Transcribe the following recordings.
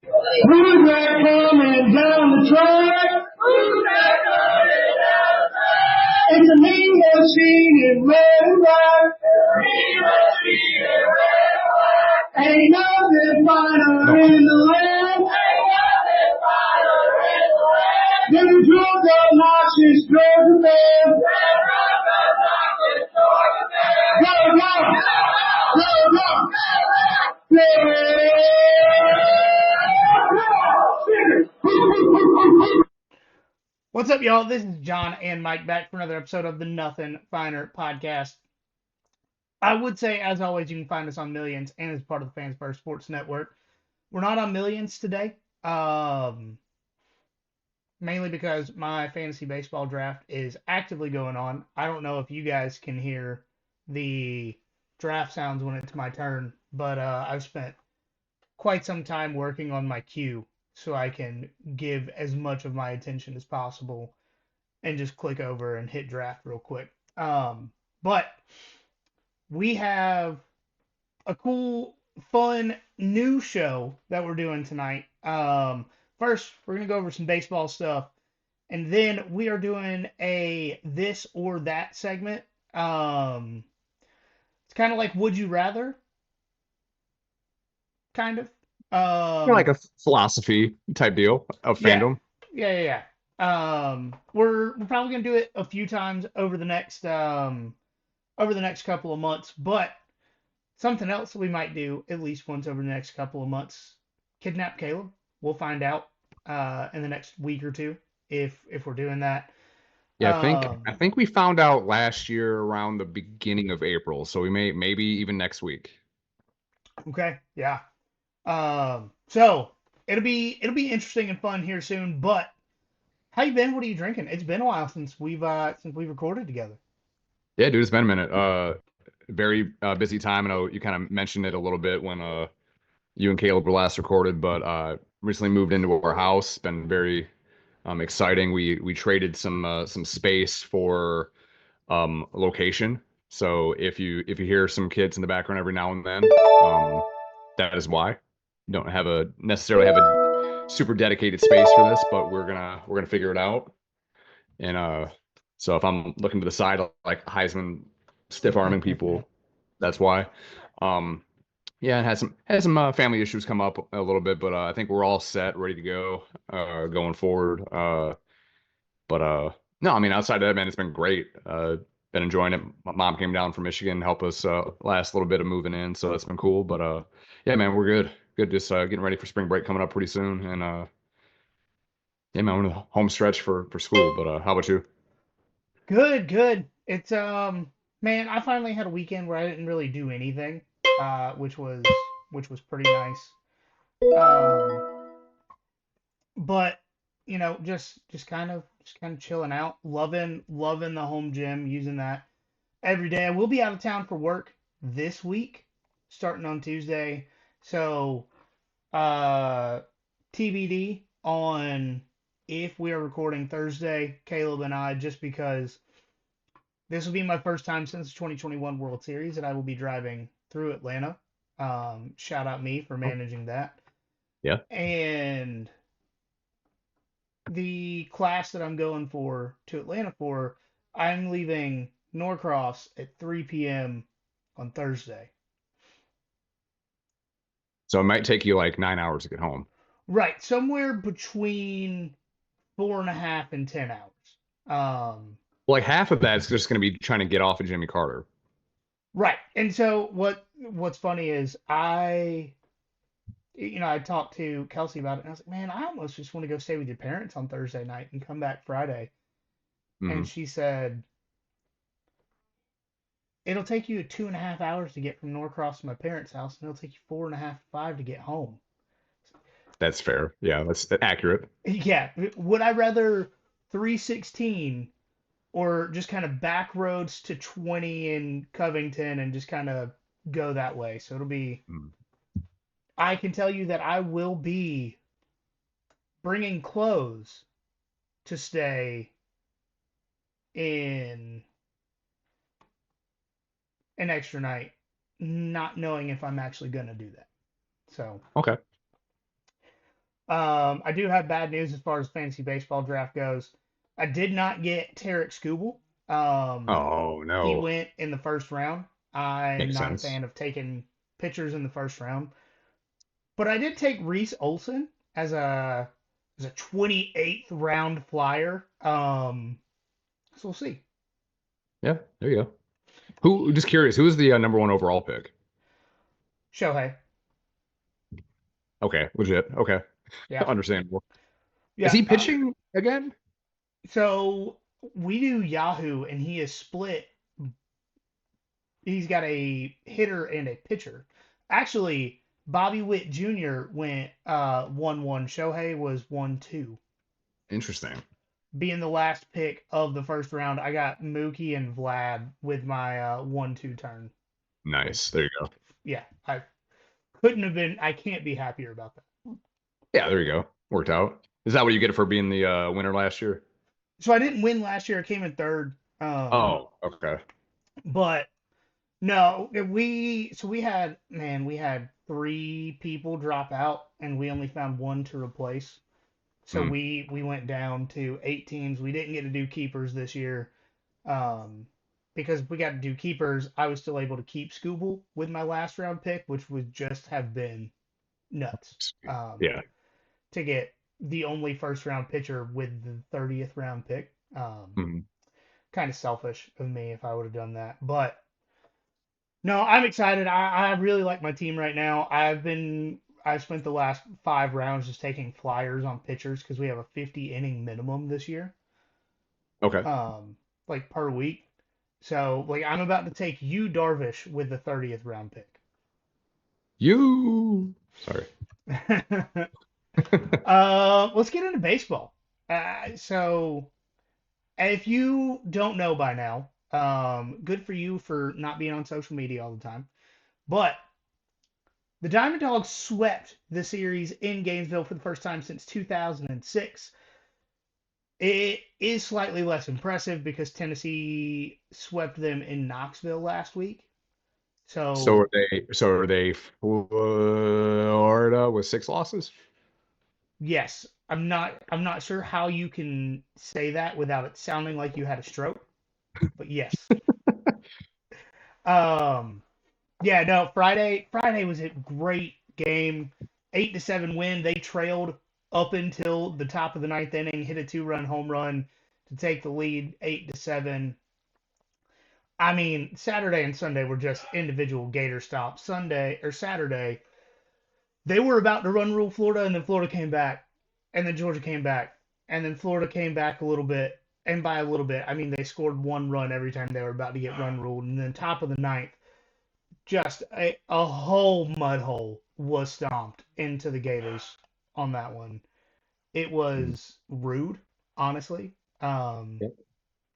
Who's that coming down the track? Who's that coming down the track? It's a mean machine in red and black. Mean machine in red and black. Ain't nothing finer in the land. Ain't nothing finer in the land. Them drunk obnoxious Georgia men. Them drunk obnoxious Georgia men. Go, go! Go, go! What's up, y'all? This is John and Mike back for another episode of the Nothing Finer podcast. I would say, as always, you can find us on Millions and as part of the Fans First Sports Network. We're not on Millions today, mainly because my fantasy baseball draft is actively going on. I don't know if you guys can hear the draft sounds when it's my turn, but I've spent quite some time working on my queue so I can give as much of my attention as possible and just click over and hit draft real quick. But we have a cool, fun new show that we're doing tonight. First, we're going to go over some baseball stuff, and then we are doing a this or that segment. It's kind of like Would You Rather, kind of. Like a philosophy type deal of fandom. Yeah. We're probably gonna do it a few times over the next couple of months, but something else we might do at least once over the next couple of months. Kidnap Caleb. We'll find out in the next week or two if we're doing that. Yeah, I think we found out last year around the beginning of April, so we maybe even next week. Okay, yeah. So it'll be interesting and fun here soon. But how you been? What are you drinking? It's been a while since we've recorded together. Yeah, dude, it's been a minute. Very busy time. I know you kind of mentioned it a little bit when you and Caleb were last recorded, but recently moved into our house. Been very exciting. We traded some space for location. So if you hear some kids in the background every now and then, that is why. Don't necessarily have a super dedicated space for this, but we're gonna figure it out. And so if I'm looking to the side like Heisman stiff arming people, that's why. Um, yeah, and had some family issues come up a little bit, but I think we're all set, ready to go going forward. But no, I mean outside of that, man, it's been great. Been enjoying it. My mom came down from Michigan, help us last little bit of moving in, so that's been cool. But yeah, man, we're good. Good, just getting ready for spring break coming up pretty soon, and yeah, man, we're in the home stretch for school. But how about you? Good. It's man, I finally had a weekend where I didn't really do anything, which was pretty nice. But just kind of chilling out, loving the home gym, using that every day. I will be out of town for work this week, starting on Tuesday. So, uh, TBD on if we are recording Thursday, Caleb and I, just because this will be my first time since the 2021 World Series, and I will be driving through Atlanta. Shout out me for managing that. Yeah. And the class that I'm going to Atlanta for, I'm leaving Norcross at 3 p.m. on Thursday. So it might take you like 9 hours to get home. Right, somewhere between 4.5 and 10 hours. Like half of that's just going to be trying to get off of Jimmy Carter. Right, and so what's funny is I talked to Kelsey about it, and I was like, man, I almost just want to go stay with your parents on Thursday night and come back Friday. Mm-hmm. And she said, it'll take you 2.5 hours to get from Norcross to my parents' house, and it'll take you 4.5, 5 to get home. That's fair. Yeah, that's accurate. Yeah. Would I rather 316 or just kind of back roads to 20 in Covington and just kind of go that way? So it'll be. I can tell you that I will be bringing clothes to stay in an extra night, not knowing if I'm actually going to do that. So. Okay. I do have bad news as far as fantasy baseball draft goes. I did not get Tarek Skubal. Oh He no, went in the first round. I'm makes not a sense. fan of taking pitchers in the first round, but I did take Reese Olson as a 28th round flyer. So we'll see. Yeah, there you go. Who? Just curious. Who was the number one overall pick? Shohei. Okay, legit. Okay, Yeah. understandable. Is Yeah. he pitching again? So we do Yahoo, and he is split. He's got a hitter and a pitcher. Actually, Bobby Witt Jr. went 1-1. Shohei was 1-2. Interesting. Being the last pick of the first round, I got Mookie and Vlad with my 1-2 turn. Nice. There you go. Yeah, I couldn't have been. I can't be happier about that. Yeah, there you go. Worked out. Is that what you get for being the winner last year? So I didn't win last year. I came in third. Oh, okay. But no, we had three people drop out, and we only found one to replace. So Hmm. we went down to 8 teams. We didn't get to do keepers this year. Um, because we got to do keepers, I was still able to keep Scooble with my last round pick, which would just have been nuts. Yeah. To get the only first round pitcher with the 30th round pick. Mhm. Kind of selfish of me if I would have done that. But no, I'm excited. I really like my team right now. I've spent the last 5 rounds just taking flyers on pitchers because we have a 50 inning minimum this year, Okay. um, like per week. So like I'm about to take you Darvish with the 30th round pick. You. Sorry. Let's get into baseball. So if you don't know by now, good for you for not being on social media all the time. But the Diamond Dogs swept the series in Gainesville for the first time since 2006. It is slightly less impressive because Tennessee swept them in Knoxville last week. So So, are they? So are they Florida with 6 losses? yes, I'm not sure how you can say that without it sounding like you had a stroke, but yes. Um Yeah, no, Friday was a great game. 8-7 win. They trailed up until the top of the ninth inning, hit a 2-run home run to take the lead 8-7. I mean, Saturday and Sunday were just individual Gator stops. Sunday or Saturday, they were about to run rule Florida, and then Florida came back, and then Georgia came back, and then Florida came back a little bit, and by a little bit, I mean they scored 1 run every time they were about to get run ruled, and then top of the ninth, just a whole mud hole was stomped into the Gators on that one. It Mhm. was rude, honestly. Um, Yeah.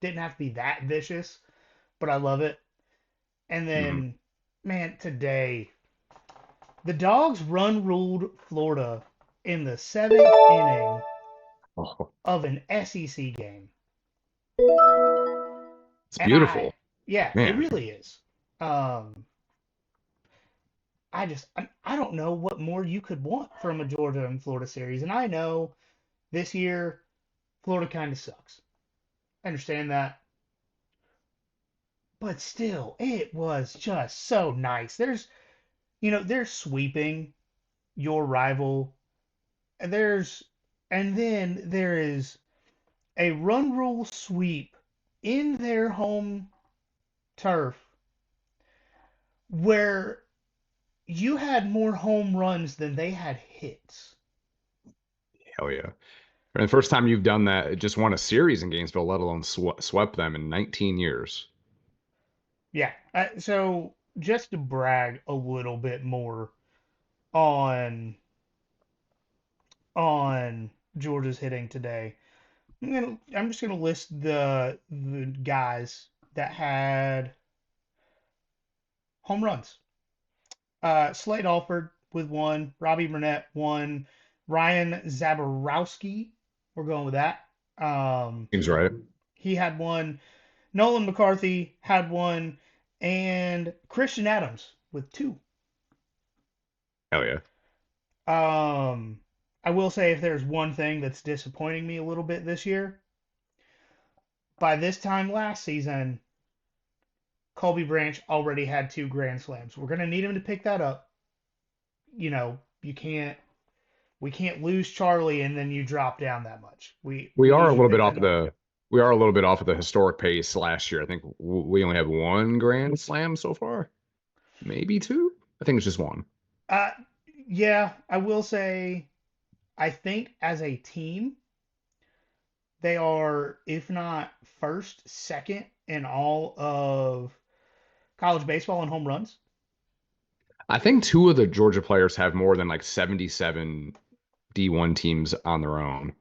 didn't have to be that vicious, but I love it. And Mhm. then, man, today the Dogs run ruled Florida in the 7th inning Oh, of an SEC game, it's and beautiful, yeah, it man. really is. Um, I don't know what more you could want from a Georgia and Florida series, and I know this year, Florida kind of sucks. I understand that. But still, it was just so nice. They're sweeping your rival. There's, and then there is a run rule sweep in their home turf where you had more home runs than they had hits. Hell yeah. And the first time you've done that, just won a series in Gainesville, let alone swept them in 19 years. Yeah. So just to brag a little bit more on on Georgia's hitting today. I'm just gonna list the guys that had home runs. Slade Alford with one, Robbie Burnett one, Ryan Zaborowski. We're going with that. Um, Seems right. he had one. Nolan McCarthy had one, and Christian Adams with two. Hell yeah. Um, I will say if there's one thing that's disappointing me a little bit this year, by this time last season, Colby Branch already had 2 grand slams. We're gonna need him to pick that up. You know, we can't lose Charlie and then you drop down that much. We We are need a you to little bit pick off that of up. the historic pace last year. I think we only have 1 grand slam so far, maybe two. I think it's just one. Uh, yeah, I will say, I think as a team, they are, if not first, second in all of college baseball in home runs. I think two of the Georgia players have more than like 77 D1 teams on their own.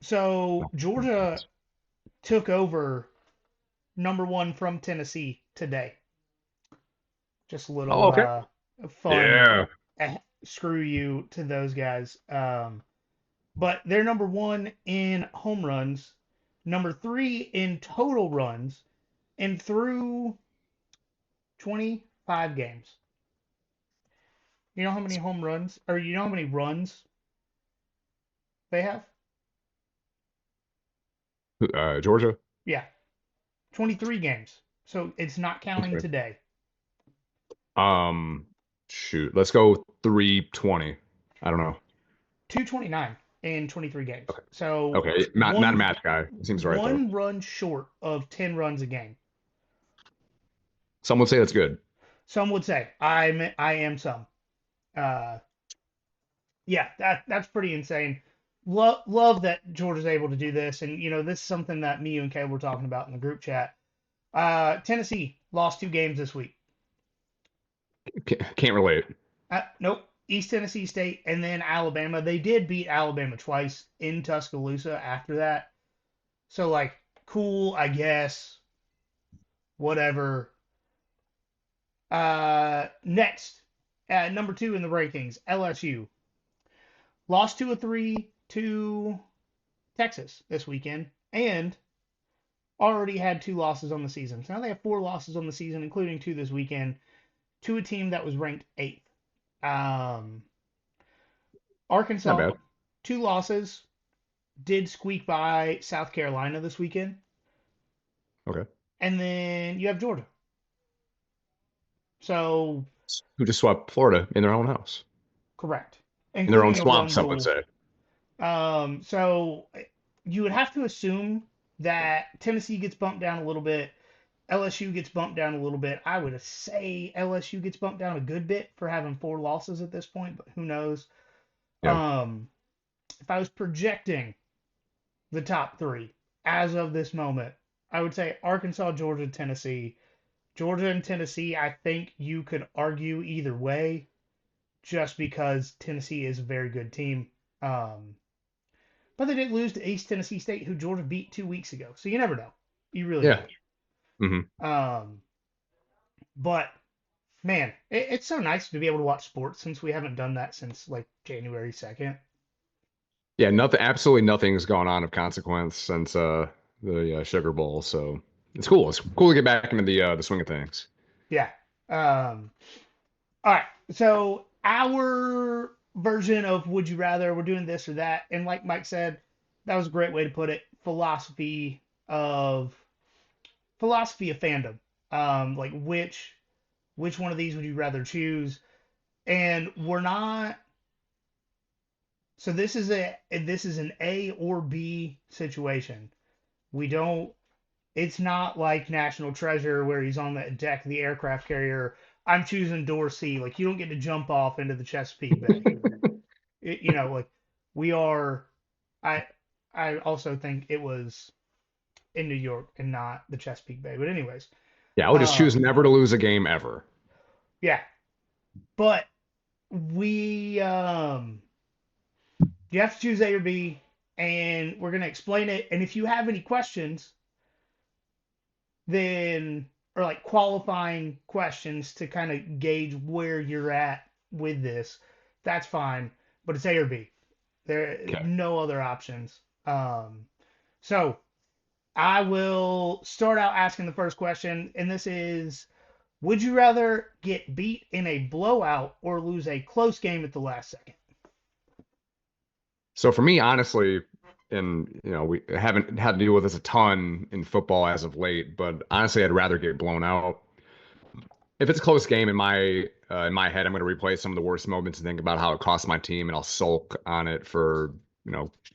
So Georgia took over #1 from Tennessee today. Just a Oh, little okay. fun Yeah. screw you to those guys. But they're #1 in home runs, #3 in total runs, and through 25 games. You know how many home runs, or you know how many runs they have? Georgia. Yeah, 23 games. So it's not counting Okay. today. Shoot. Let's go 320. I don't know. 229 in 23 games. Okay. So Okay. Not a one math guy. Seems right though. one run short of 10 runs a game. Some would say that's good. Some would say I am some. Uh, yeah, that's pretty insane. Love that Georgia's able to do this, and you know this is something that me and Kay were talking about in the group chat. Tennessee lost 2 games this week. Can't relate. Nope, East Tennessee State and then Alabama. They did beat Alabama twice in Tuscaloosa after that, so like cool, I guess. Whatever. Next, at #2 in the rankings, LSU lost 2 of 3 to Texas this weekend, and already had 2 losses on the season. So now they have 4 losses on the season, including 2 this weekend, to a team that was ranked 8th. Um, Not Arkansas, bad. 2 losses, did squeak by South Carolina this weekend. Okay. And then you have Georgia. So, Who just swept Florida in their own house, correct. in their own Including a swamp, run some would rule. say. So you would have to assume that Tennessee gets bumped down a little bit, LSU gets bumped down a little bit. I would say LSU gets bumped down a good bit for having 4 losses at this point, but who knows? Yeah. If I was projecting the top 3 as of this moment, I would say Arkansas, Georgia, Tennessee. Georgia and Tennessee, I think you could argue either way, just because Tennessee is a very good team. But they did lose to East Tennessee State, who Georgia beat 2 weeks ago. So you never know. You really Yeah. don't. Hmm. But man, it's so nice to be able to watch sports since we haven't done that since like January 2nd. Yeah. Nothing. Absolutely nothing's gone on of consequence since the Sugar Bowl. So it's cool. It's cool to get back into the swing of things. Yeah. All right. So our version of Would You Rather, we're doing this or that. And like Mike said, that was a great way to put it. Of philosophy of fandom. Like which one of these would you rather choose? And we're not. So this is an A or B situation. We don't. It's not like National Treasure where he's on the deck of the aircraft carrier. I'm choosing door C. Like you don't get to jump off into the Chesapeake Bay. You know, like we are. I I also think it was in New York and not the Chesapeake Bay. But anyways, Yeah. I would just choose um, never to lose a game ever. yeah. But we you have to choose A or B, and we're gonna explain it. And if you have any questions, then or like qualifying questions to kind of gauge where you're at with this, that's fine. But it's A or B. There Okay. no other options. So I will start out asking the first question, and this is: would you rather get beat in a blowout or lose a close game at the last second? So for me, honestly, and we haven't had to deal with this a ton in football as of late, but honestly, I'd rather get blown out. If it's a close game in my head, I'm going to replay some of the worst moments and think about how it cost my team, and I'll sulk on it for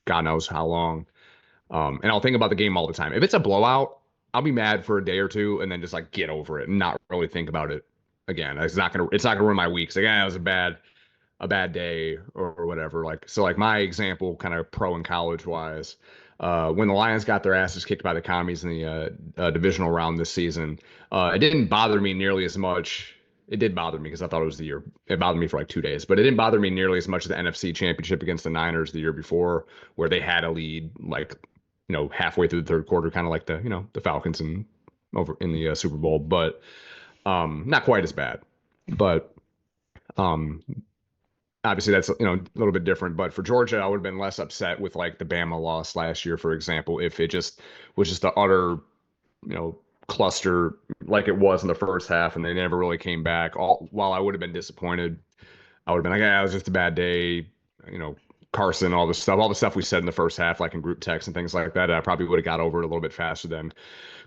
God knows how long. And I'll think about the game all the time. If it's a blowout, I'll be mad for a day or two, and then just like get over it and not really think about it again. It's not gonna ruin my weeks. Like, yeah, it was a bad day or whatever. Like, so like my example, kind of pro and college wise, when the Lions got their asses kicked by the commies in the divisional round this season, it didn't bother me nearly as much. It did bother me because I thought it was the year. It bothered me for like 2 days, but it didn't bother me nearly as much as the NFC Championship against the Niners the year before, where they had a lead like halfway through the third quarter, kind of like the Falcons and over in the Super Bowl, but not quite as bad. But um, obviously that's a little bit different. But for Georgia, I would have been less upset with like the Bama loss last year, for example, if it just was just the utter cluster like it was in the first half, and they never really came back. While I would have been disappointed, I would have been like, yeah, it was just a bad day. You know, Carson, all the stuff we said in the first half, like in group text and things like that. I probably would have got over it a little bit faster than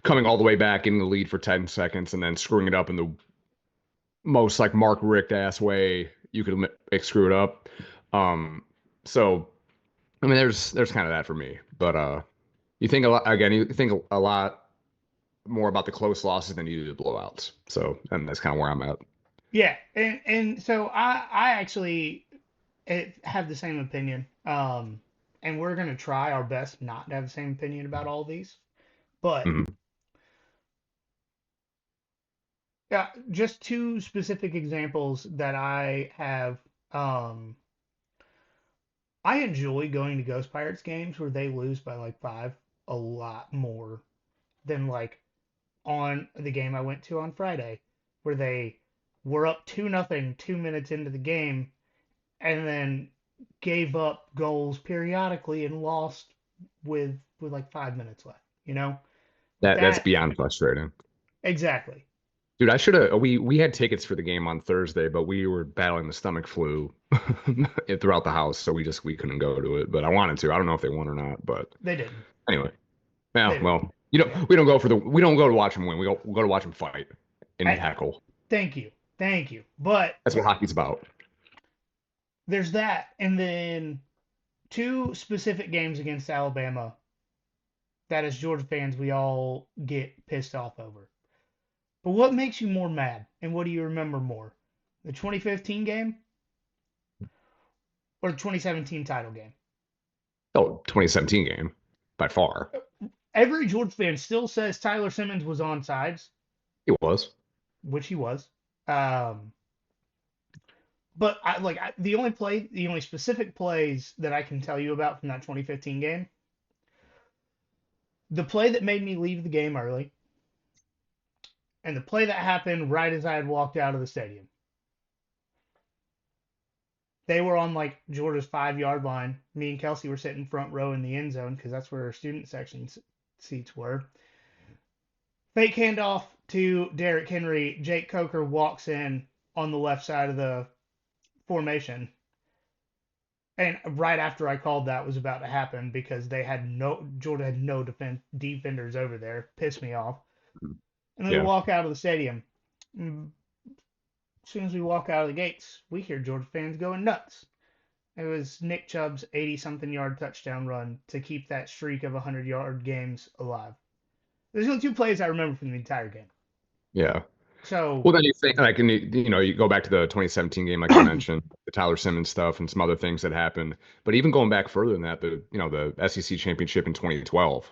coming all the way back in the lead for 10 seconds and then screwing it up in the most like Mark Richt ass way you could screw it up. Um, so I mean, there's kind of that for me. But you think a lot again. You think a lot more about the close losses than you do the blowouts. So, and that's kind of where I'm at. Yeah, and so I actually have the same opinion. And we're gonna try our best not to have the same opinion about all these, but Mhm. yeah, just two specific examples that I have. Um, I enjoy going to Ghost Pirates games where they lose by like five a lot more than like on the game I went to on Friday, where they were up 2-0 2 minutes into the game and then gave up goals periodically and lost with like 5 minutes left. You know That's that beyond frustrating. exactly. Dude, I should have. We had tickets for the game on Thursday, but we were battling the stomach flu throughout the house, so we couldn't go to it. But I wanted to. I don't know if they won or not. But They didn't. anyway, They yeah. didn't. Well, we don't go to watch them win. We go to watch them fight and I heckle. thank you, thank you. But That's what hockey's about. there's that, and then two specific games against Alabama that as Georgia fans we all get pissed off over. But what makes you more mad, and what do you remember more, the 2015 game or the 2017 title game? Oh, 2017 game by far. Every Georgia fan still says Tyler Simmons was on sides, It was. which he was. Um, but the only specific plays that I can tell you about from that 2015 game, the play that made me leave the game early, and the play that happened right as I had walked out of the stadium. They were on like Georgia's 5 yard line. Me and Kelsey were sitting front row in the end zone because that's where our student section seats were. Fake handoff to Derrick Henry. Jake Coker walks in on the left side of the formation. And right after I called that was about to happen because Georgia had no defenders over there. Pissed me off. And then we Yeah. walk out of the stadium. As soon as we walk out of the gates, we hear Georgia fans going nuts. It was Nick Chubb's 80-something yard touchdown run to keep that streak of 100-yard games alive. There's only two plays I remember from the entire game. Yeah. So, Well, then you think like, and you go back to the 2017 game, like you mentioned, the Tyler Simmons stuff and some other things that happened. But even going back further than that, the SEC championship in 2012,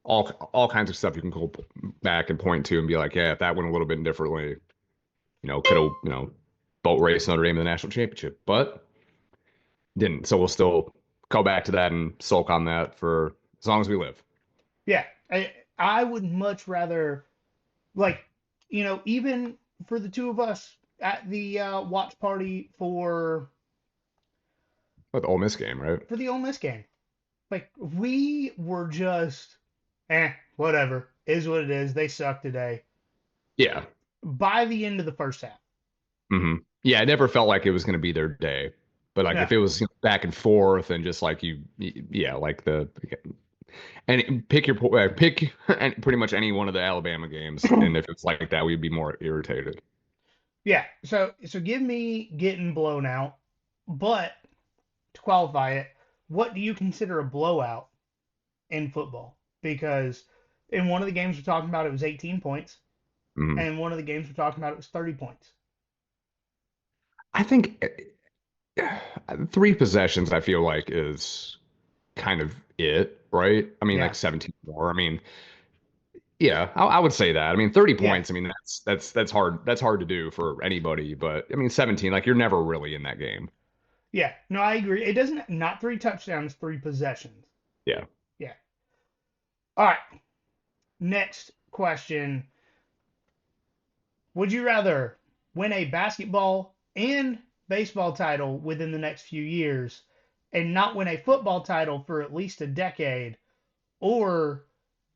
all kinds of stuff you can go back and point to and be like, yeah, if that went a little bit differently, could have, boat race Notre Dame in the national championship, but didn't. So we'll still go back to that and sulk on that for as long as we live. yeah, I would much rather, like, even for the two of us at the watch party But the Ole Miss game, right? for the Ole Miss game, like, we were just, whatever, is what it is. They suck today. Yeah. By the end of the first half. Yeah, it never felt like it was going to be their day. But like Yeah. if it was back and forth and just like yeah, like and pick your pick pretty much any one of the Alabama games, and if it's like that, we'd be more irritated. Yeah. So give me getting blown out, but to qualify it, what do you consider a blowout in football? Because in one of the games we're talking about, it was 18 points, Mhm. and one of the games we're talking about, it was 30 points. I think three possessions, I feel like is kind of it, right? I mean, like Yeah. 17 more. I mean, yeah, I would say that. I mean, 30 Yeah. points. I mean, that's hard. That's hard to do for anybody. But I mean, 17, like you're never really in that game. Yeah. No, I agree. It doesn't, not three touchdowns, three possessions. Yeah. Yeah. All right. Next question. Would you rather win a basketball and baseball title within the next few years and not win a football title for at least a decade, or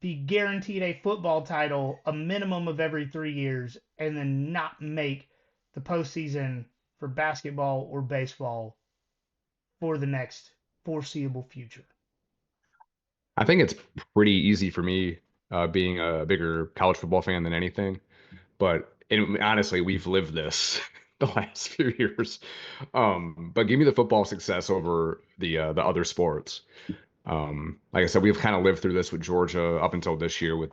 be guaranteed a football title a minimum of every 3 years and then not make the postseason for basketball or baseball for the next foreseeable future? I think it's pretty easy for me, being a bigger college football fan than anything. But honestly, we've lived this the last few years. But give me the football success over the other sports. Like I said, we've kind of lived through this with Georgia up until this year with,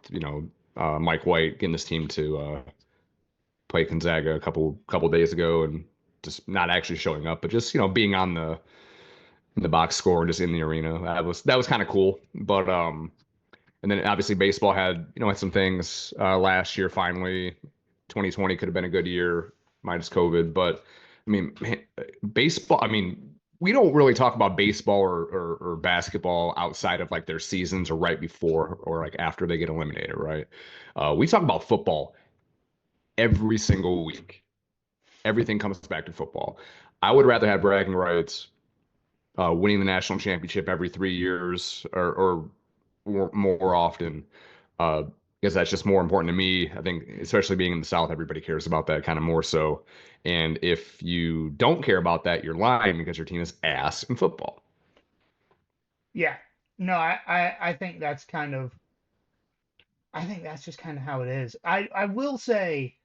Mike White getting this team to play Gonzaga a couple days ago and just not actually showing up, but just, being on the box score and just in the arena. That was kind of cool. But and then obviously baseball had some things last year. Finally, 2020 could have been a good year minus COVID. But I mean, man, baseball. I mean, we don't really talk about baseball or basketball outside of like their seasons or right before or like after they get eliminated, right? We talk about football every single week. Everything comes back to football. I would rather have bragging rights, winning the national championship every 3 years or more often, uh, because that's just more important to me. I think, especially being in the South, everybody cares about that kind of more so. And if you don't care about that, you're lying because your team is ass in football. Yeah. No, I think that's kind of, I think that's just kind of how it is. I will say,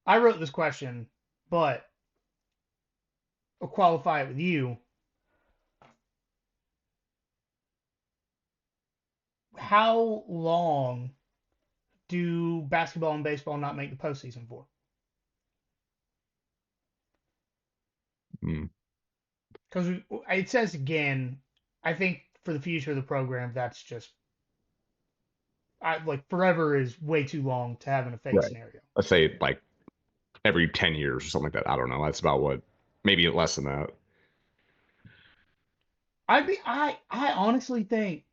I wrote this question, but I'll qualify it with you. How long do basketball and baseball not make the postseason for? Mm. Because it says again, I think for the future of the program, that's just, like forever is way too long to have in a fake Right. scenario. Let's say like every 10 years or something like that. I don't know. That's about what, maybe less than that. I honestly think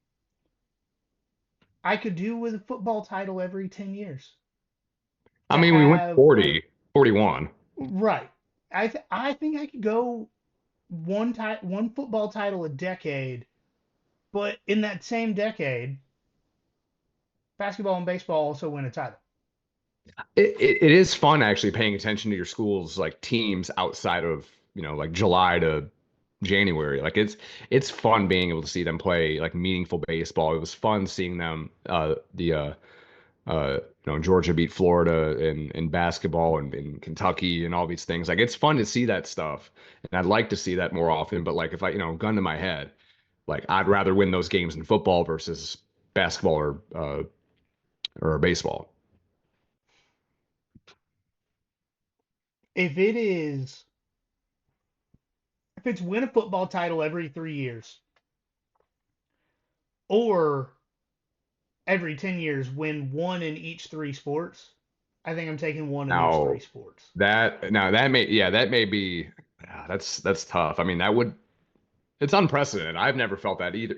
I could do with a football title every 10 years I to mean, we went have. 40, 41. Right. I think I could go one football title a decade, but in that same decade, basketball and baseball also win a title. It is fun actually paying attention to your school's like teams outside of, like July to January. Like it's fun being able to see them play like meaningful baseball. It was fun seeing them Georgia beat Florida in basketball and in Kentucky and all these things. Like it's fun to see that stuff. And I'd like to see that more often, but like if I, gun to my head, like I'd rather win those games in football versus basketball or baseball. If it is, if it's win a football title every 3 years, or every 10 years win one in each three sports, I think I'm taking one in those three Now sports. that may be, that's tough. I mean, it's unprecedented. I've never felt that either,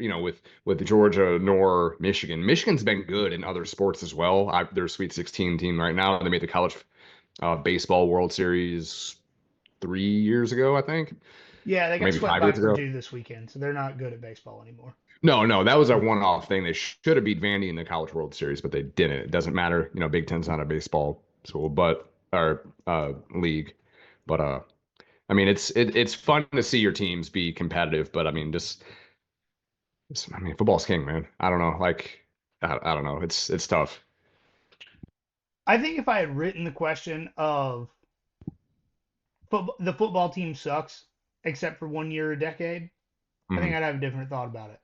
with Georgia nor Michigan. Michigan's been good in other sports as well. They're a Sweet 16 team right now. They made the college baseball World Series 3 years ago, I think, or Yeah, they got maybe swept 5 years by ago. Purdue this weekend, so they're not good at baseball anymore. No, no, that was a one-off thing. They should have beat Vandy in the College World Series, but they didn't. It doesn't matter. Big Ten's not a baseball school, but or league, but I mean, it's fun to see your teams be competitive, but I mean, I mean, football's king, man. I don't know, like, I don't know. It's tough. I think if I had written the question of the football team sucks except for 1 year a decade, I think Mhm. I'd have a different thought about it.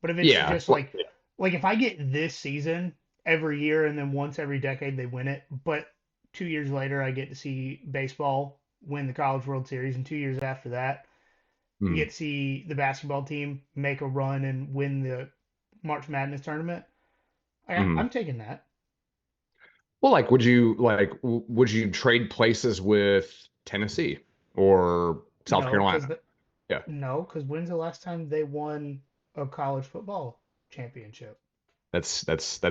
But if it's Yeah. just like if I get this season every year and then once every decade they win it, but 2 years later I get to see baseball win the College World Series, and 2 years after that you Mhm. get to see the basketball team make a run and win the March Madness tournament. Mhm. I'm taking that. Well, like, would you trade places with Tennessee or South No, Carolina? Yeah, because when's the last time they won a college football championship? that's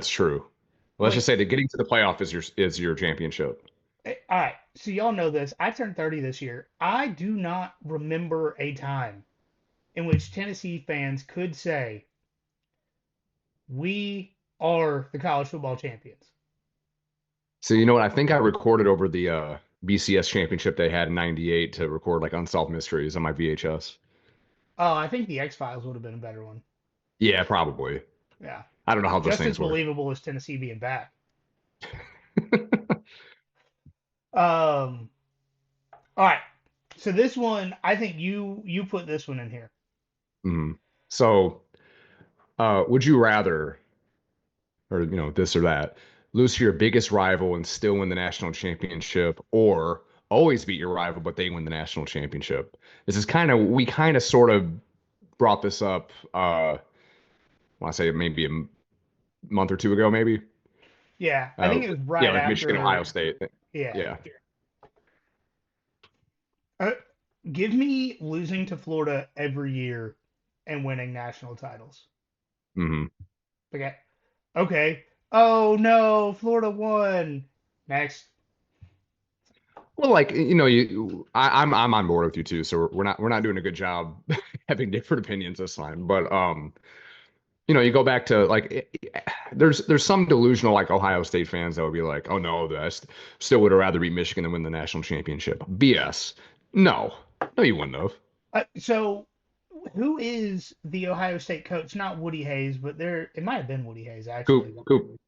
true. Let's just Like, say that getting to the playoff is your championship. all right, so y'all know this. I turned 30 this year. I do not remember a time in which Tennessee fans could say, we are the college football champions. So you know what? I think I recorded over the BCS championship they had in '98 to record like Unsolved Mysteries on my VHS. Oh, I think the X Files would have been a better one. Yeah, probably. Yeah. I don't know how those Just as things work. believable as Tennessee being back. Um, all right. So this one, I think you put this one in here. Mhm. So, would you rather, or this or that, lose to your biggest rival and still win the national championship, or always beat your rival but they win the national championship? This is we kind of sort of brought this up. I want to say maybe month or two ago, maybe. Yeah, I think it was Yeah, right like Michigan, Ohio after. State. Yeah. Yeah. Uh, Give me losing to Florida every year and winning national titles. Hmm. Okay. Okay. Oh no, Florida won. Next. Well, like I'm on board with you too. So we're not doing a good job having different opinions this time. But you go back to like there's some delusional like Ohio State fans that would be like, oh no, still would have rather beat Michigan than win the national championship. BS. No, no, you wouldn't have. So who is the Ohio State coach? Not Woody Hayes, but there it might have been Woody Hayes actually.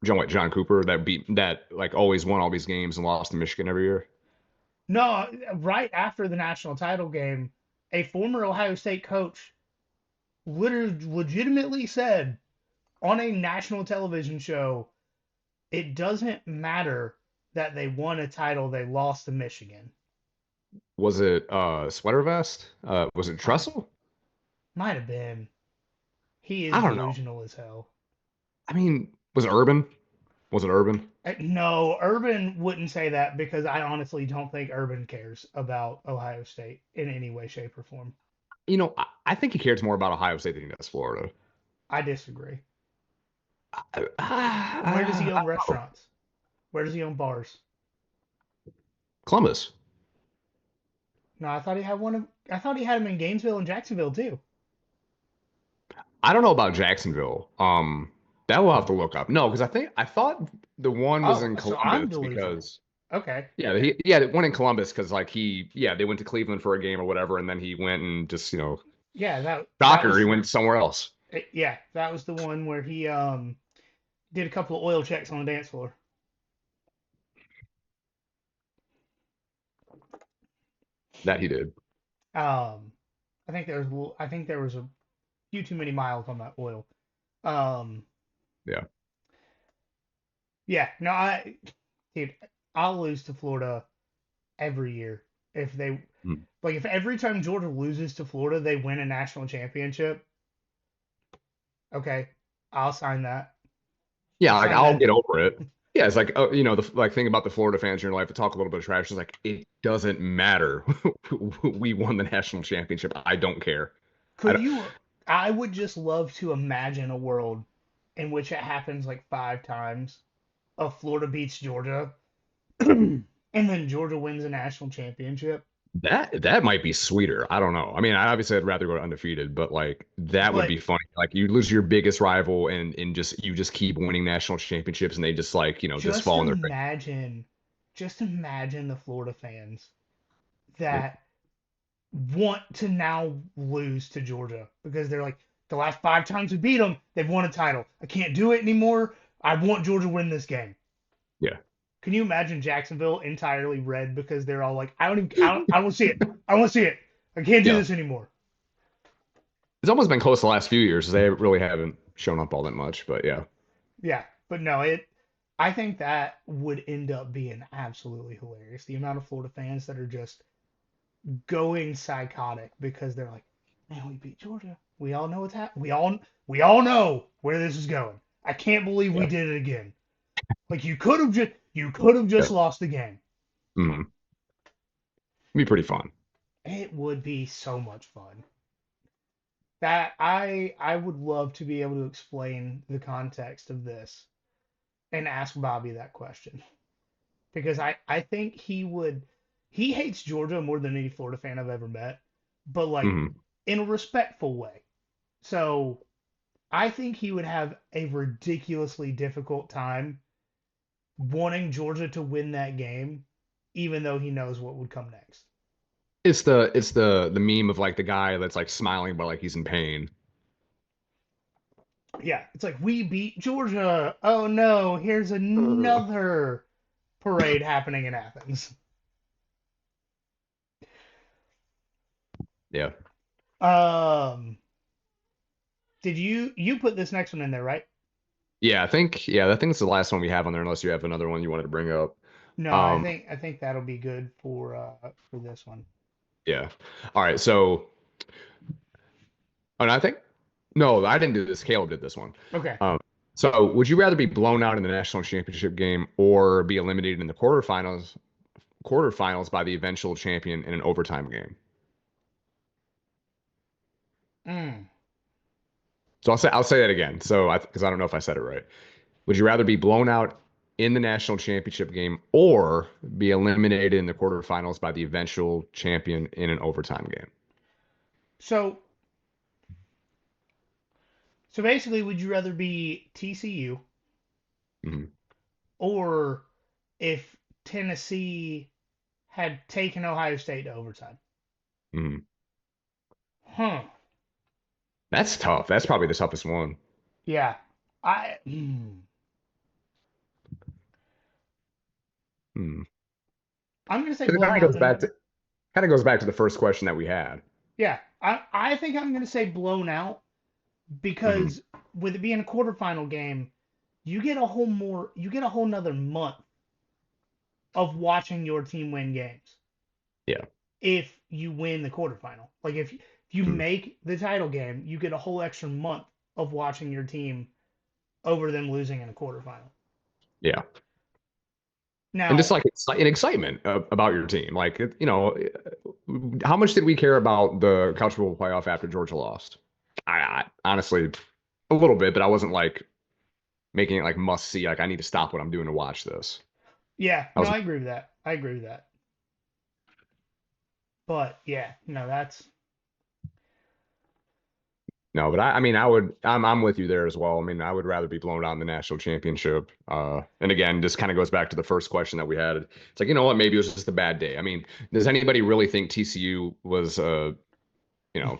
John Cooper that like always won all these games and lost to Michigan every year. No, right after the national title game, a former Ohio State coach literally legitimately said on a national television show, it doesn't matter that they won a title, they lost to Michigan. Was it Sweater Vest? Was it Uh, Tressel? Might have been. He is I don't know. delusional as hell. I mean, was it Urban? Was it Urban? No, Urban wouldn't say that because I honestly don't think Urban cares about Ohio State in any way, shape, or form. I think he cares more about Ohio State than he does Florida. I disagree. Where does he I own don't know. restaurants? Where does he own bars? Columbus. No, I thought he had one of. I thought he had him in Gainesville and Jacksonville too. I don't know about Jacksonville. That we'll have to look up. No, because I thought the one was Oh, in so I'm Columbus delusional. because Okay. the one in Columbus because like they went to Cleveland for a game or whatever, and then he went and just Yeah, that shocker, he was went somewhere else. yeah, that was the one where he did a couple of oil checks on the dance floor. That he did. Um, I think there was a few too many miles on that oil. Um, Yeah. yeah, no, dude, I'll lose to Florida every year if they Mm. if every time Georgia loses to Florida they win a national championship. Okay, I'll sign that. Yeah, I'll like sign I'll that. get over it. Yeah, it's like the like thing about the Florida fans in your life to talk a little bit of trash. It's like it doesn't matter. We won the national championship. I don't care. I Could don't, you? I would just love to imagine a world in which it happens like 5 times. Of Florida beats Georgia, and then Georgia wins a national championship. that might be sweeter. I don't know. I mean, I'd rather go undefeated, but like that would But be funny. Like you lose your biggest rival and just keep winning national championships and they just like, just just fall in their face. imagine, just imagine the Florida fans Yeah. that want to now lose to Georgia because they're like, the last 5 times we beat them, they've won a title. I can't do it anymore. I want Georgia to win this game. Yeah. Can you imagine Jacksonville entirely red because they're all like, I don't want to see it. I don't want to see it. I can't do Yeah. this anymore. It's almost been close the last few years. They really haven't shown up all that much, but yeah. Yeah, but no, I think that would end up being absolutely hilarious. The amount of Florida fans that are just going psychotic because they're like, man, we beat Georgia. We all know what's happening. We all know where this is going. I can't believe we Yeah. did it again. Like you could have just Yeah. lost the game. Mm-hmm. Be pretty fun. It would be so much fun. That I would love to be able to explain the context of this and ask Bobby that question because I think he hates Georgia more than any Florida fan I've ever met, but like Mm-hmm. in a respectful way. So I think he would have a ridiculously difficult time wanting Georgia to win that game, even though he knows what would come next. It's the meme of like the guy that's like smiling but like he's in pain. Yeah, it's like we beat Georgia. Oh no, here's Ugh. another parade happening in Athens. Yeah. Um, did you put this next one in there, right? I think it's the last one we have on there unless you have another one you wanted to bring up. No, I Um think I think that'll be good for this one. yeah. All right, so and I think no, I didn't do this. Caleb did this one. Okay. Um so would you rather be blown out in the national championship game or be eliminated in the quarterfinals by the eventual champion in an overtime game? Mm. So I'll say that again. So because I don't know if I said it right. Would you rather be blown out in the national championship game or be eliminated in the quarterfinals by the eventual champion in an overtime game? So so basically, would you rather be TCU Hmm. or if Tennessee had taken Ohio State to overtime? Hmm. Huh. That's tough. That's probably the toughest one. Yeah. I Hmm. I'm gonna say 'Cause it kind blown of out goes then. back to the first question that we had. Yeah. I think I'm gonna say blown out Hmm. because with it being a quarterfinal game, you get a whole nother month of watching your team win games Yeah. if you win the quarterfinal. Like if you Hmm. make the title game, you get a whole extra month of watching your team over them losing in a quarterfinal. Yeah. And just Now, like an excitement about your team. Like, how much did we care about the College Football Playoff after Georgia lost? I honestly, a little bit, but I wasn't like making it like must see. Like, I need to stop what I'm doing to watch this. yeah, I no, was I agree with that. I agree with that. But yeah, no, that's no, but I mean, I'm with you there as well. I mean, I would rather be blown out in the national championship. And again, this kind of goes back to the first question that we had. It's like, you know what? Maybe it was just a bad day. I mean, does anybody really think TCU was, you know,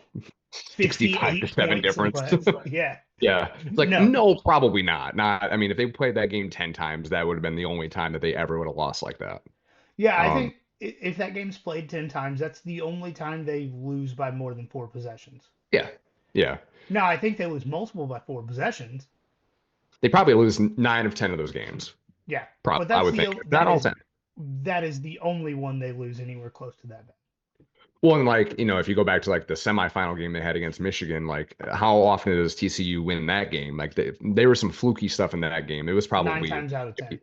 65 to 58 seven points difference? less. Yeah. Yeah. It's like, No. no, probably not. Not, I mean, if they played that game 10 times, that would have been the only time that they ever would have lost like that. Yeah, I Um, think if that game's played 10 times, that's the only time they lose by more than 4 possessions. yeah. Yeah. Now, I think they lose multiple by 4 possessions. They probably lose 9 of 10 of those games. Yeah, Probably, but I would think. Not all 10. that is the only one they lose anywhere close to that bad. Well, and like, if you go back to like the semifinal game they had against Michigan, like how often does TCU win that game? Like they were some fluky stuff in that game. It was Nine probably times out of 10.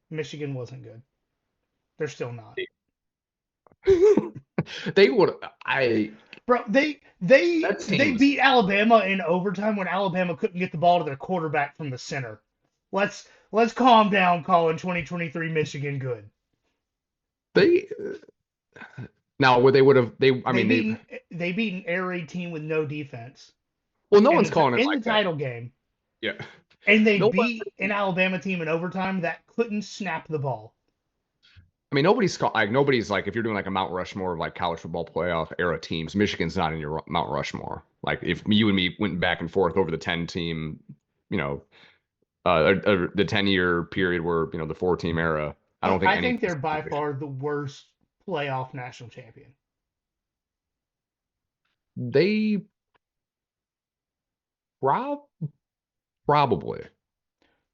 Michigan wasn't good. They're still not. they would I Bro, they that they seems beat Alabama in overtime when Alabama couldn't get the ball to their quarterback from the center. Let's calm down, calling 2023 Michigan good. they now would they would have they I They mean they beat an air raid team with no defense well no in one's calling it in the like that. title game, Yeah. and they No one beat an Alabama team in overtime that couldn't snap the ball. I mean, nobody's like if you're doing like a Mount Rushmore of like college football playoff era teams, Michigan's not in your Mount Rushmore. Like if you and me went back and forth over the 10 team, you know, the 10-year period where the 4 team era, I don't think I any of think they're by us. far the worst playoff national champion. They prob probably.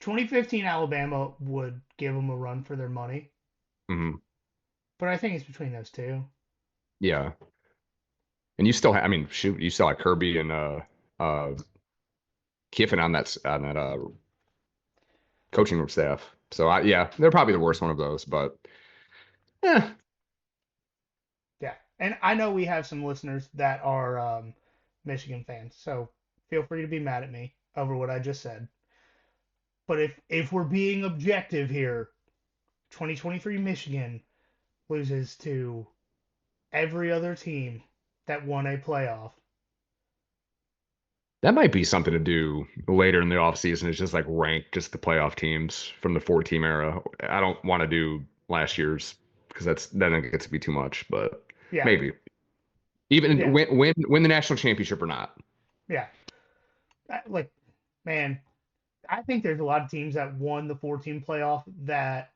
2015 Alabama would give them a run for their money, Hmm. but I think it's between those two. Yeah, and you still have, I mean, shoot, you still have Kirby and uh Kiffin on that coaching staff. So yeah, they're probably the worst one of those, but yeah. Yeah, and I know we have some listeners that are Michigan fans, so feel free to be mad at me over what I just said. But if we're being objective here, 2023 Michigan loses to every other team that won a playoff. That might be something to do later in the offseason. It's just like rank just the playoff teams from the 4 team era. I don't want to do last year's because then it gets to be too much, but Yeah, maybe. Even yeah, win the national championship or not. yeah. Like, man, I think there's a lot of teams that won the 4 team playoff that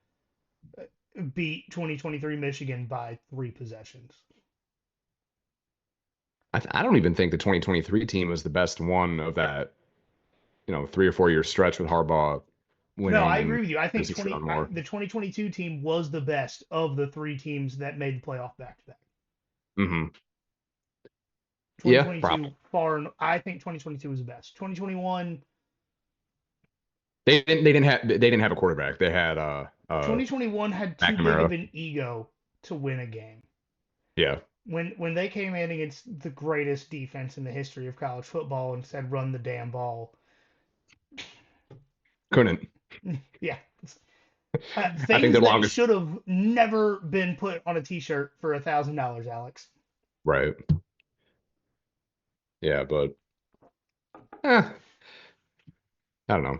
beat 2023 Michigan by 3 possessions. I don't even think the 2023 team was the best one of that, 3 or 4 year stretch with Harbaugh No, I winning agree and with you. I think Chrissy on more. the 2022 team was the best of the 3 teams that made the playoff back to back. Hmm. Yeah, probably. 2022 I think 2022 was the best. 2021 They didn't have a quarterback. They had 2021 had too big of McNamara. an ego to win a game. Yeah, When they came in against the greatest defense in the history of college football and said run the damn ball. couldn't. Yeah. I think Things the that longest. should have never been put on a t-shirt for $1,000, Alex. Right. Yeah, but I don't know.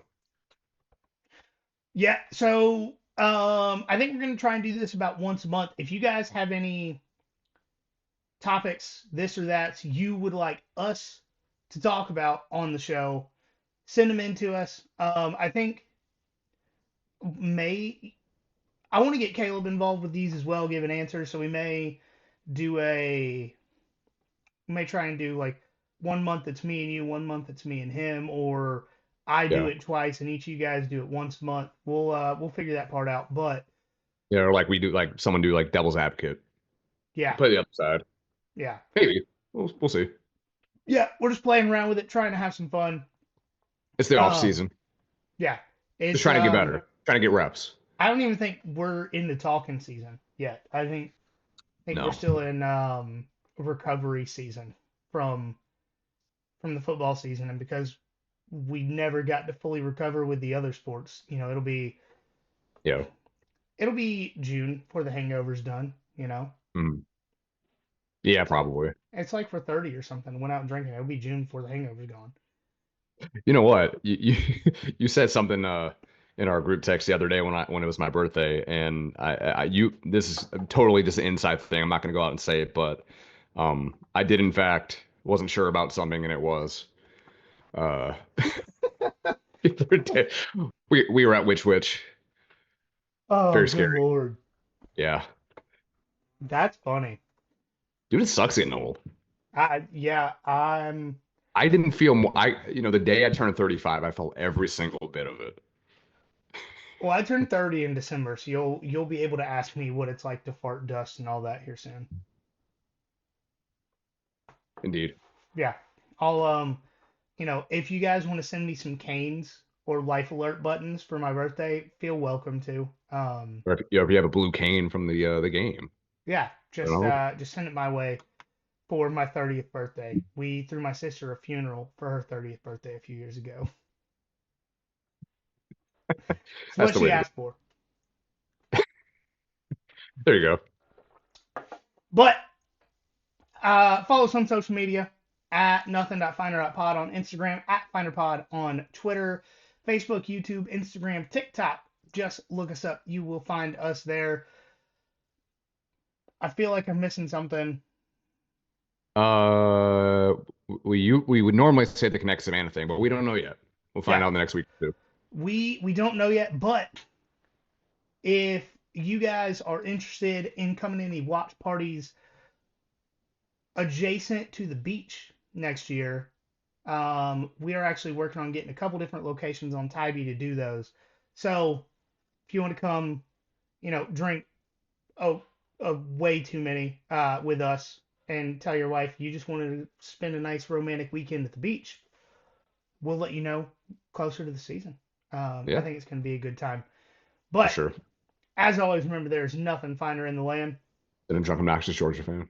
Yeah, so I think we're gonna try and do this about once a month. If you guys have any topics, this or that, you would like us to talk about on the show, send them in to us. I think may I want to get Caleb involved with these as well, giving answers. So do a we may try and do like 1 month it's me and you, 1 month it's me and him, or I do Yeah. it twice and each of you guys do it once a month. We'll figure that part out. But Yeah, or like we do, like someone do like devil's advocate. yeah, Play the other side. yeah, Maybe. We'll see. yeah. We're just playing around with it, trying to have some fun. It's the off Um, season. yeah, Just it's trying to get better. Trying to get reps. I don't even think we're in the talking season yet. I think we're No. still in recovery season from from the football season, and because we never got to fully recover with the other sports, Yeah. it'll be June before the hangover's done. Mm. Yeah, probably. It's like for 30 or something. Went out and drinking. It'll be June before the hangover's gone. You know what? You said something in our group text the other day when it was my birthday, and this is totally just an inside thing. I'm not going to go out and say it, but I did in fact wasn't sure about something, and it was uh the other day, we were at Which Oh, very good scary. lord, Yeah, that's funny. dude, it sucks getting old. Yeah, I didn't feel more. The day I turned 35, I felt every single bit of it. well, I turned 30 in December, so you'll be able to ask me what it's like to fart dust and all that here soon. Indeed. Yeah, I'll if you guys want to send me some canes or life alert buttons for my birthday, feel welcome to. Or if you have a blue cane from the game. Yeah, I don't know. just send it my way for my 30th birthday. We threw my sister a funeral for her 30th birthday a few years ago. It's That's what the she way to go. asked for. There you go. But follow us on social media at nothing.finder.pod on Instagram, at finderpod on Twitter, Facebook, YouTube, Instagram, TikTok. Just look us up. You will find us there. I feel like I'm missing something. Uh, we would normally say the Connect Savannah thing, but we don't know yet. We'll find Yeah, out in the next week too. we don't know yet, but if you guys are interested in coming to any watch parties adjacent to the beach next year, we are actually working on getting a couple different locations on Tybee to do those. So if you want to come, drink oh, way too many with us and tell your wife you just wanted to spend a nice romantic weekend at the beach, we'll let you know closer to the season. I Yeah, think it's going to be a good time. for But sure. as always, remember there's nothing finer in the land And a drunk, obnoxious Georgia fan.